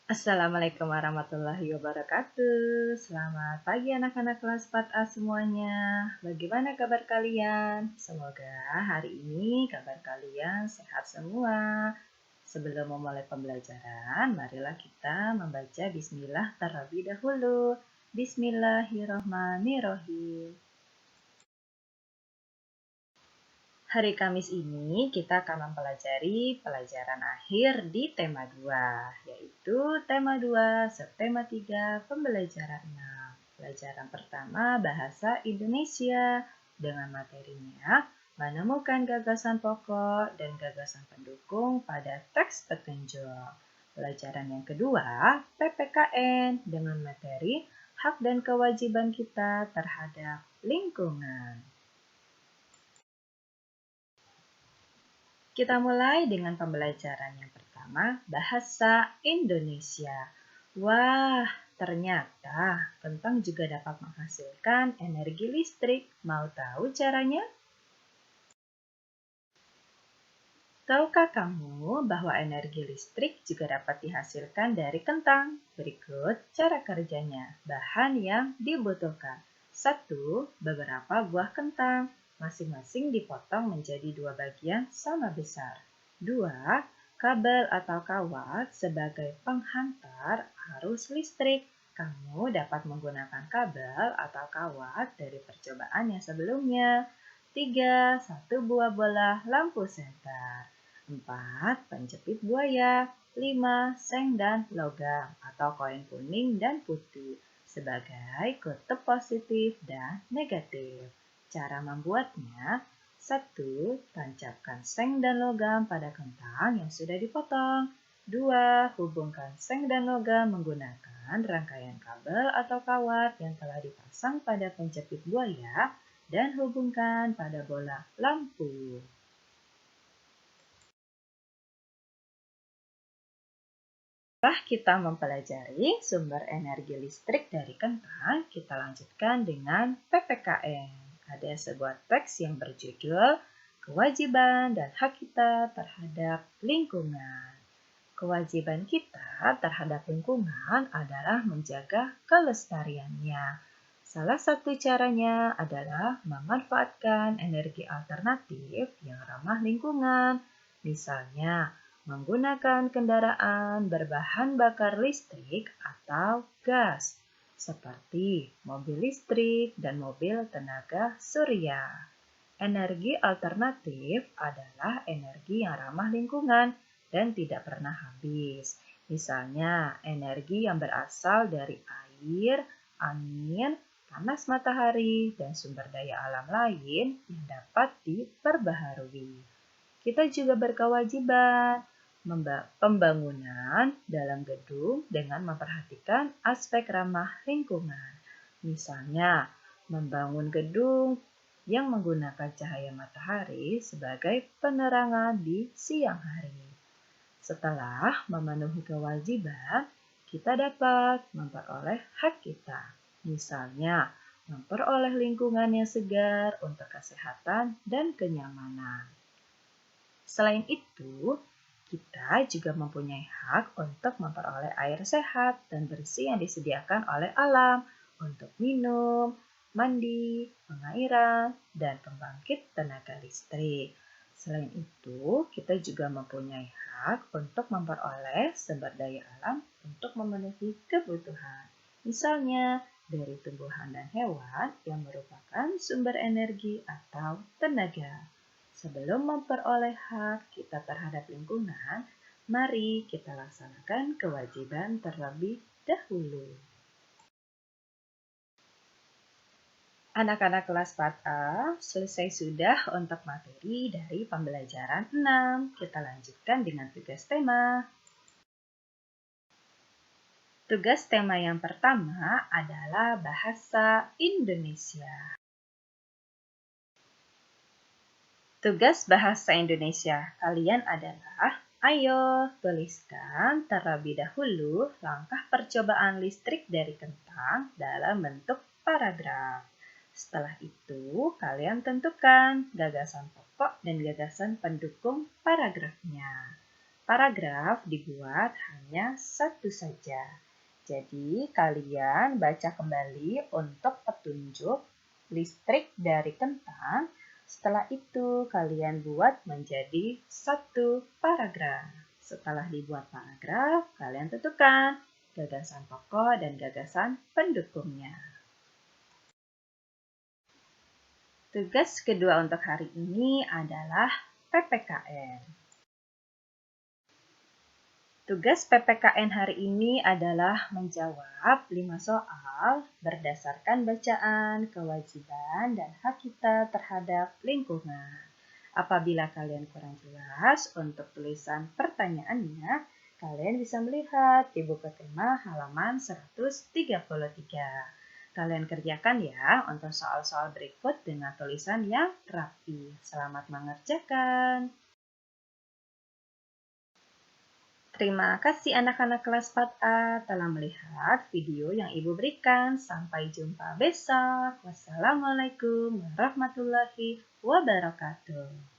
Assalamualaikum warahmatullahi wabarakatuh. Selamat pagi anak-anak kelas 4A semuanya. Bagaimana kabar kalian? Semoga hari ini kabar kalian sehat semua. Sebelum memulai pembelajaran, marilah kita membaca bismillah terlebih dahulu. Bismillahirrohmanirrohim. Hari Kamis ini kita akan mempelajari pelajaran akhir di tema 2, yaitu tema 2, subtema 3, pembelajaran 6. Pelajaran pertama Bahasa Indonesia dengan materinya menemukan gagasan pokok dan gagasan pendukung pada teks petunjuk. Pelajaran yang kedua PPKN dengan materi hak dan kewajiban kita terhadap lingkungan. Kita mulai dengan pembelajaran yang pertama, Bahasa Indonesia. Wah, ternyata kentang juga dapat menghasilkan energi listrik. Mau tahu caranya? Tahukah kamu bahwa energi listrik juga dapat dihasilkan dari kentang? Berikut cara kerjanya. Bahan yang dibutuhkan. 1. Beberapa buah kentang. Masing-masing dipotong menjadi 2 bagian sama besar. 2. Kabel atau kawat sebagai penghantar arus listrik. Kamu dapat menggunakan kabel atau kawat dari percobaan yang sebelumnya. 3. 1 buah bola lampu senter. 4. Penjepit buaya. 5. Seng dan logam atau koin kuning dan putih sebagai kutub positif dan negatif. Cara membuatnya: 1. Tancapkan seng dan logam pada kentang yang sudah dipotong. 2. Hubungkan seng dan logam menggunakan rangkaian kabel atau kawat yang telah dipasang pada penjepit buaya dan hubungkan pada bola lampu. Setelah kita mempelajari sumber energi listrik dari kentang, kita lanjutkan dengan PPKN. Ada sebuah teks yang berjudul Kewajiban dan Hak Kita Terhadap Lingkungan. Kewajiban kita terhadap lingkungan adalah menjaga kelestariannya. Salah satu caranya adalah memanfaatkan energi alternatif yang ramah lingkungan. Misalnya, menggunakan kendaraan berbahan bakar listrik atau gas, seperti mobil listrik dan mobil tenaga surya. Energi alternatif adalah energi yang ramah lingkungan dan tidak pernah habis. Misalnya, energi yang berasal dari air, angin, panas matahari, dan sumber daya alam lain yang dapat diperbaharui. Kita juga berkewajiban pembangunan dalam gedung dengan memperhatikan aspek ramah lingkungan. Misalnya, membangun gedung yang menggunakan cahaya matahari sebagai penerangan di siang hari. Setelah memenuhi kewajiban, kita dapat memperoleh hak kita. Misalnya, memperoleh lingkungan yang segar untuk kesehatan dan kenyamanan. Selain itu, kita juga mempunyai hak untuk memperoleh air sehat dan bersih yang disediakan oleh alam untuk minum, mandi, pengairan, dan pembangkit tenaga listrik. Selain itu, kita juga mempunyai hak untuk memperoleh sumber daya alam untuk memenuhi kebutuhan. Misalnya, dari tumbuhan dan hewan yang merupakan sumber energi atau tenaga. Sebelum memperoleh hak kita terhadap lingkungan, mari kita laksanakan kewajiban terlebih dahulu. Anak-anak kelas 4A, selesai sudah untuk materi dari pembelajaran 6. Kita lanjutkan dengan tugas tema. Tugas tema yang pertama adalah Bahasa Indonesia. Tugas Bahasa Indonesia kalian adalah: ayo tuliskan terlebih dahulu langkah percobaan listrik dari kentang dalam bentuk paragraf. Setelah itu, kalian tentukan gagasan pokok dan gagasan pendukung paragrafnya. Paragraf dibuat hanya satu saja. Jadi, kalian baca kembali untuk petunjuk listrik dari kentang. Setelah itu, kalian buat menjadi satu paragraf. Setelah dibuat paragraf, kalian tentukan gagasan pokok dan gagasan pendukungnya. Tugas kedua untuk hari ini adalah PPKN. Tugas PPKN hari ini adalah menjawab 5 soal berdasarkan bacaan, kewajiban, dan hak kita terhadap lingkungan. Apabila kalian kurang jelas untuk tulisan pertanyaannya, kalian bisa melihat di buku tema halaman 133. Kalian kerjakan ya untuk soal-soal berikut dengan tulisan yang rapi. Selamat mengerjakan. Terima kasih anak-anak kelas 4A telah melihat video yang Ibu berikan. Sampai jumpa besok. Wassalamualaikum warahmatullahi wabarakatuh.